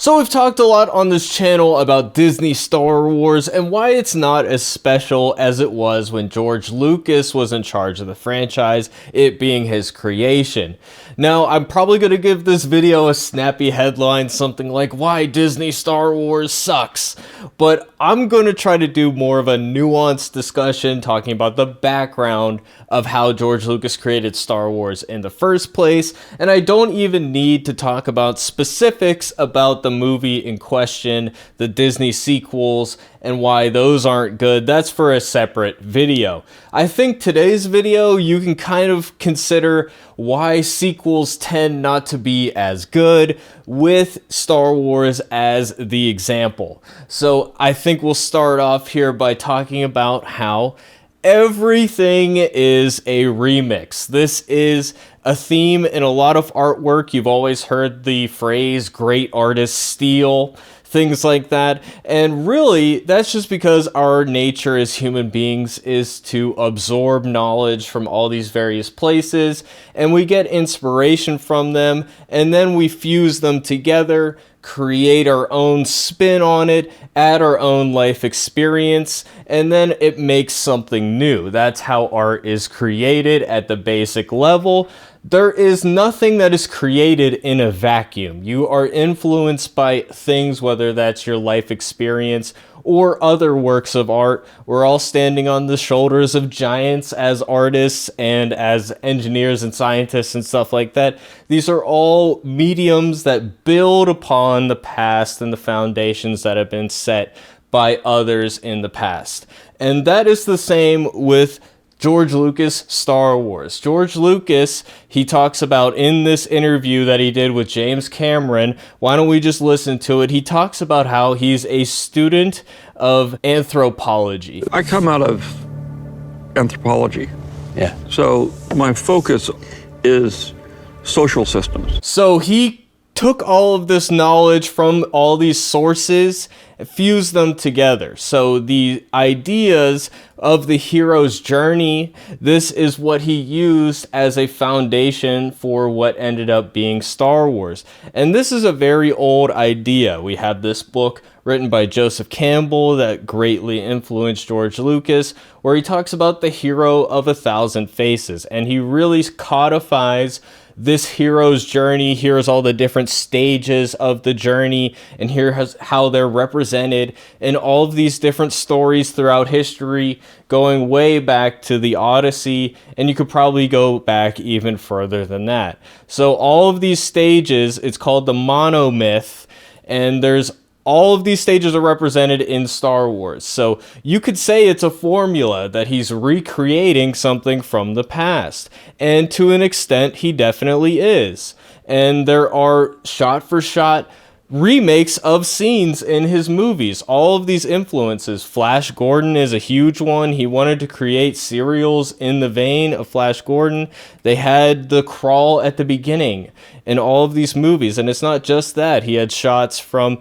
So we've talked a lot on this channel about Disney Star Wars and why it's not as special as it was when George Lucas was in charge of the franchise, it being his creation. Now, I'm probably going to give this video a snappy headline, something like, why Disney Star Wars sucks. But I'm going to try to do more of a nuanced discussion talking about the background of how George Lucas created Star Wars in the first place. And I don't even need to talk about specifics about the movie in question, the Disney sequels, and why those aren't good. That's for a separate video. I think today's video, you can kind of consider why sequels tend not to be as good, with Star Wars as the example. So I think we'll start off here by talking about how everything is a remix. This is a theme in a lot of artwork. You've always heard the phrase, great artists steal, things like that. And really, that's just because our nature as human beings is to absorb knowledge from all these various places, and we get inspiration from them, and then we fuse them together, create our own spin on it, add our own life experience, and then it makes something new. That's how art is created at the basic level. There is nothing that is created in a vacuum. You are influenced by things, whether that's your life experience or other works of art. We're all standing on the shoulders of giants as artists and as engineers and scientists and stuff like that. These are all mediums that build upon the past and the foundations that have been set by others in the past. And that is the same with George Lucas, Star Wars. George Lucas, he talks about in this interview that he did with James Cameron, why don't we just listen to it? He talks about how he's a student of anthropology. I come out of anthropology. Yeah. So my focus is social systems. So he took all of this knowledge from all these sources and fused them together. So the ideas of the hero's journey, this is what he used as a foundation for what ended up being Star Wars. And this is a very old idea. We have this book written by Joseph Campbell that greatly influenced George Lucas, where he talks about the hero of 1,000 faces. And he really codifies this hero's journey. Here's all the different stages of the journey, and here's how they're represented in all of these different stories throughout history, going way back to the Odyssey, and you could probably go back even further than that. So all of these stages, it's called the monomyth, and there's all of these stages are represented in Star Wars. So you could say it's a formula that he's recreating something from the past. And to an extent, he definitely is. And there are shot-for-shot remakes of scenes in his movies. All of these influences. Flash Gordon is a huge one. He wanted to create serials in the vein of Flash Gordon. They had the crawl at the beginning in all of these movies. And it's not just that. He had shots from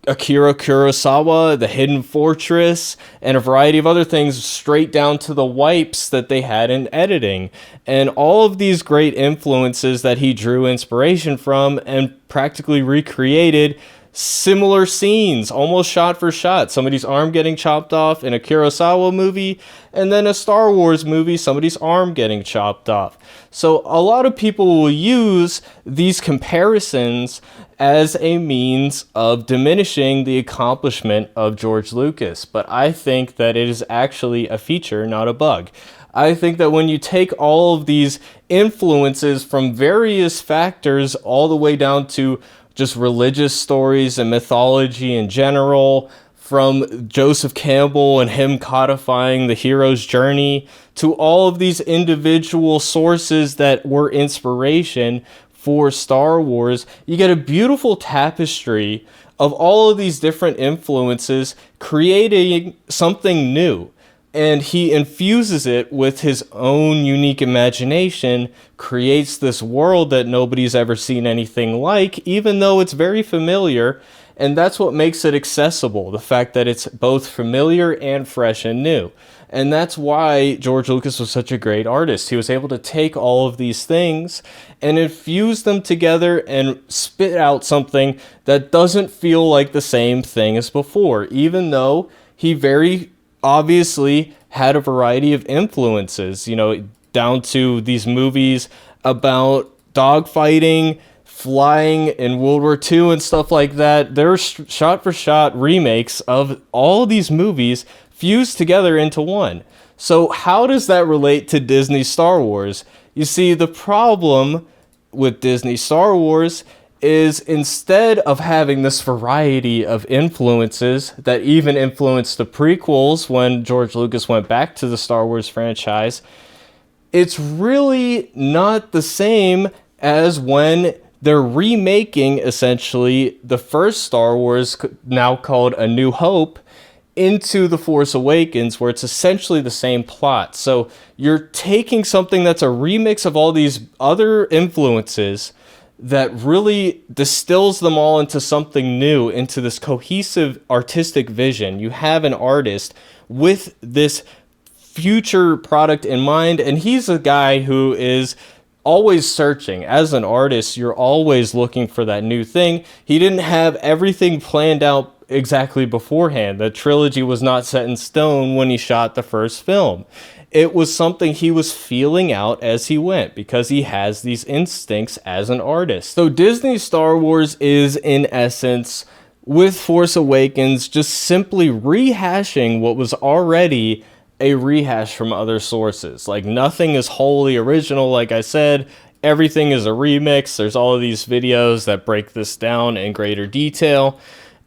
Akira Kurosawa, The Hidden Fortress, and a variety of other things, straight down to the wipes that they had in editing. And all of these great influences that he drew inspiration from and practically recreated similar scenes, almost shot for shot. Somebody's arm getting chopped off in a Kurosawa movie, and then a Star Wars movie, somebody's arm getting chopped off. So a lot of people will use these comparisons as a means of diminishing the accomplishment of George Lucas. But I think that it is actually a feature, not a bug. I think that when you take all of these influences from various factors all the way down to just religious stories and mythology in general, from Joseph Campbell and him codifying the hero's journey, to all of these individual sources that were inspiration for Star Wars, you get a beautiful tapestry of all of these different influences creating something new. And he infuses it with his own unique imagination, creates this world that nobody's ever seen anything like, even though it's very familiar. And that's what makes it accessible, the fact that it's both familiar and fresh and new. And that's why George Lucas was such a great artist. He was able to take all of these things and infuse them together and spit out something that doesn't feel like the same thing as before, even though he very obviously had a variety of influences, down to these movies about dogfighting, flying in World War II and stuff like that. There are shot-for-shot remakes of all these movies fused together into one. So how does that relate to Disney Star Wars? You see, the problem with Disney Star Wars is instead of having this variety of influences that even influenced the prequels when George Lucas went back to the Star Wars franchise, it's really not the same as when they're remaking essentially the first Star Wars, now called A New Hope, into The Force Awakens, where it's essentially the same plot. So you're taking something that's a remix of all these other influences that really distills them all into something new, into this cohesive artistic vision. You have an artist with this future product in mind, and he's a guy who is always searching. As an artist, you're always looking for that new thing. He didn't have everything planned out exactly beforehand. The trilogy was not set in stone when he shot the first film. It was something he was feeling out as he went because he has these instincts as an artist. So Disney Star Wars is, in essence, with Force Awakens, just simply rehashing what was already a rehash from other sources. Like, nothing is wholly original, like I said. Everything is a remix. There's all of these videos that break this down in greater detail.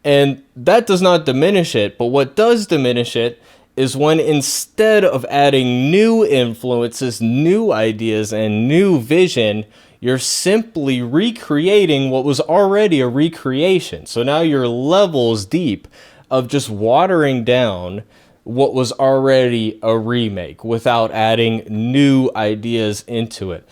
And that does not diminish it, but what does diminish it is when instead of adding new influences, new ideas, and new vision, you're simply recreating what was already a recreation. So now you're levels deep of just watering down what was already a remake without adding new ideas into it.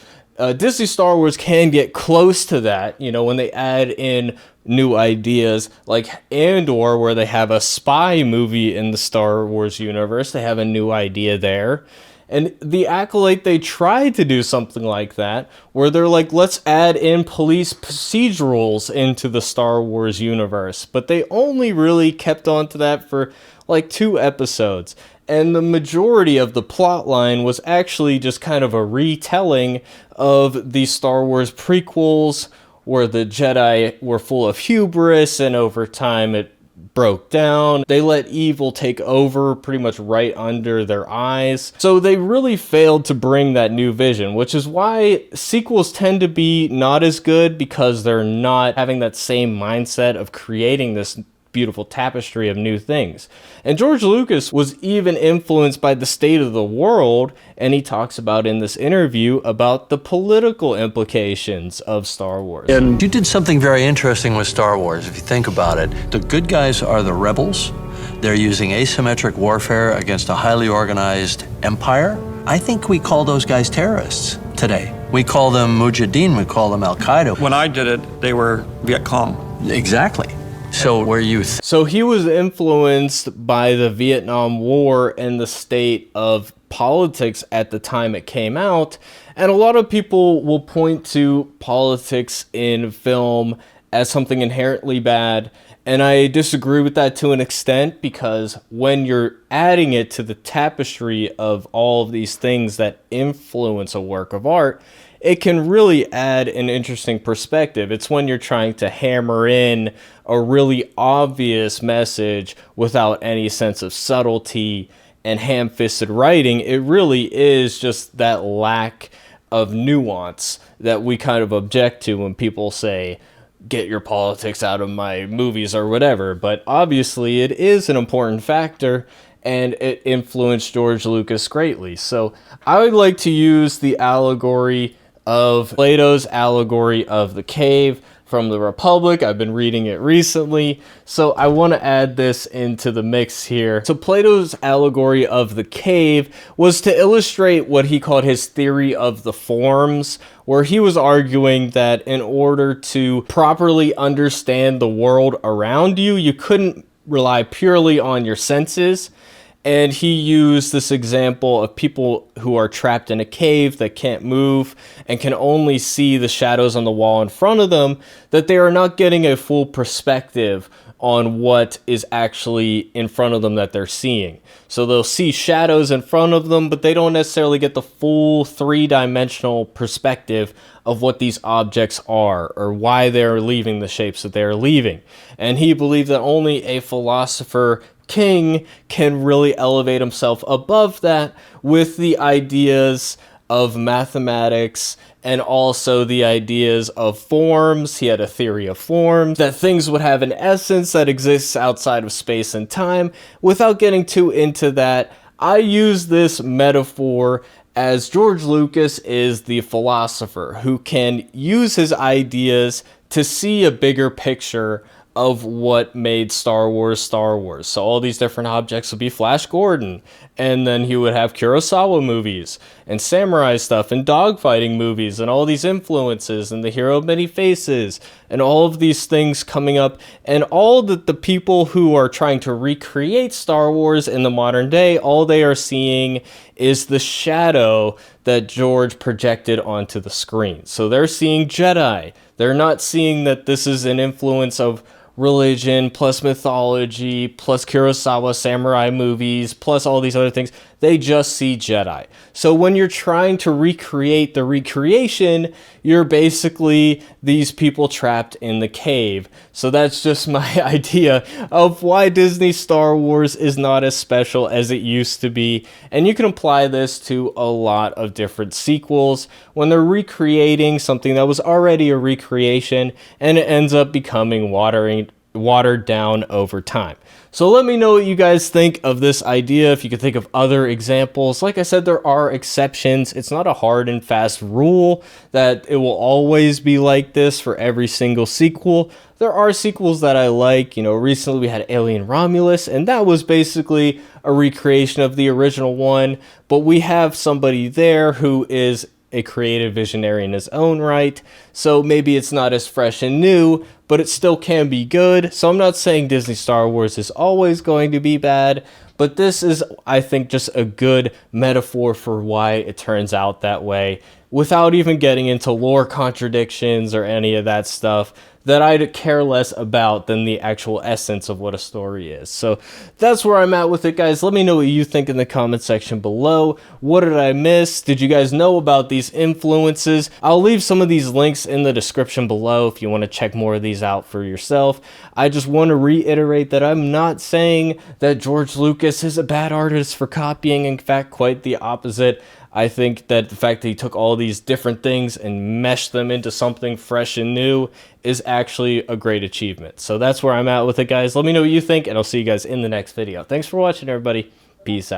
Disney Star Wars can get close to that, when they add in new ideas, like Andor, where they have a spy movie in the Star Wars universe. They have a new idea there. And The Acolyte, they tried to do something like that, where they're like, let's add in police procedurals into the Star Wars universe. But they only really kept on to that for like 2 episodes. And the majority of the plot line was actually just kind of a retelling of the Star Wars prequels, where the Jedi were full of hubris, and over time it broke down. They let evil take over pretty much right under their eyes. So they really failed to bring that new vision, which is why sequels tend to be not as good, because they're not having that same mindset of creating this beautiful tapestry of new things. And George Lucas was even influenced by the state of the world, and he talks about in this interview about the political implications of Star Wars. And you did something very interesting with Star Wars, if you think about it. The good guys are the rebels. They're using asymmetric warfare against a highly organized empire. I think we call those guys terrorists today. We call them Mujahideen, we call them Al-Qaeda. When I did it, they were Viet Cong. Exactly. So were you... So he was influenced by the Vietnam War and the state of politics at the time it came out. And a lot of people will point to politics in film as something inherently bad. And I disagree with that to an extent, because when you're adding it to the tapestry of all of these things that influence a work of art, it can really add an interesting perspective. It's when you're trying to hammer in a really obvious message without any sense of subtlety and ham-fisted writing. It really is just that lack of nuance that we kind of object to when people say, get your politics out of my movies or whatever. But obviously it is an important factor, and it influenced George Lucas greatly. So I would like to use the allegory of Plato's allegory of the cave. from the Republic. I've been reading it recently, so I want to add this into the mix here. So Plato's allegory of the cave was to illustrate what he called his theory of the forms, where he was arguing that in order to properly understand the world around you, you couldn't rely purely on your senses. And he used this example of people who are trapped in a cave that can't move and can only see the shadows on the wall in front of them, that they are not getting a full perspective on what is actually in front of them that they're seeing. So they'll see shadows in front of them, but they don't necessarily get the full three-dimensional perspective of what these objects are or why they're leaving the shapes that they're leaving. And he believed that only a philosopher king can really elevate himself above that with the ideas of mathematics and also the ideas of forms. He had a theory of forms, that things would have an essence that exists outside of space and time. Without getting too into that, I use this metaphor as George Lucas is the philosopher who can use his ideas to see a bigger picture of what made Star Wars Star Wars. So all these different objects would be Flash Gordon, and then he would have Kurosawa movies and samurai stuff and dogfighting movies and all these influences and the hero of many faces and all of these things coming up, and all that the people who are trying to recreate Star Wars in the modern day, all they are seeing is the shadow that George projected onto the screen. So they're seeing Jedi. They're not seeing that this is an influence of religion, plus mythology, plus Kurosawa samurai movies, plus all these other things. They just see Jedi. So when you're trying to recreate the recreation, you're basically these people trapped in the cave. So that's just my idea of why Disney Star Wars is not as special as it used to be. And you can apply this to a lot of different sequels when they're recreating something that was already a recreation and it ends up becoming watered down over time. So let me know what you guys think of this idea, if you could think of other examples. Like I said, there are exceptions. It's not a hard and fast rule that it will always be like this for every single sequel. There are sequels that I like. You know, recently we had Alien Romulus, and that was basically a recreation of the original one, but we have somebody there who is a creative visionary in his own right, so maybe it's not as fresh and new, but it still can be good. So I'm not saying Disney Star Wars is always going to be bad, but this is, I think, just a good metaphor for why it turns out that way, without even getting into lore contradictions or any of that stuff that I'd care less about than the actual essence of what a story is. So that's where I'm at with it, guys. Let me know what you think in the comment section below. What did I miss? Did you guys know about these influences? I'll leave some of these links in the description below if you want to check more of these out for yourself. I just want to reiterate that I'm not saying that George Lucas is a bad artist for copying. In fact, quite the opposite. I think that the fact that he took all these different things and meshed them into something fresh and new is actually a great achievement. So that's where I'm at with it, guys. Let me know what you think, and I'll see you guys in the next video. Thanks for watching, everybody. Peace out.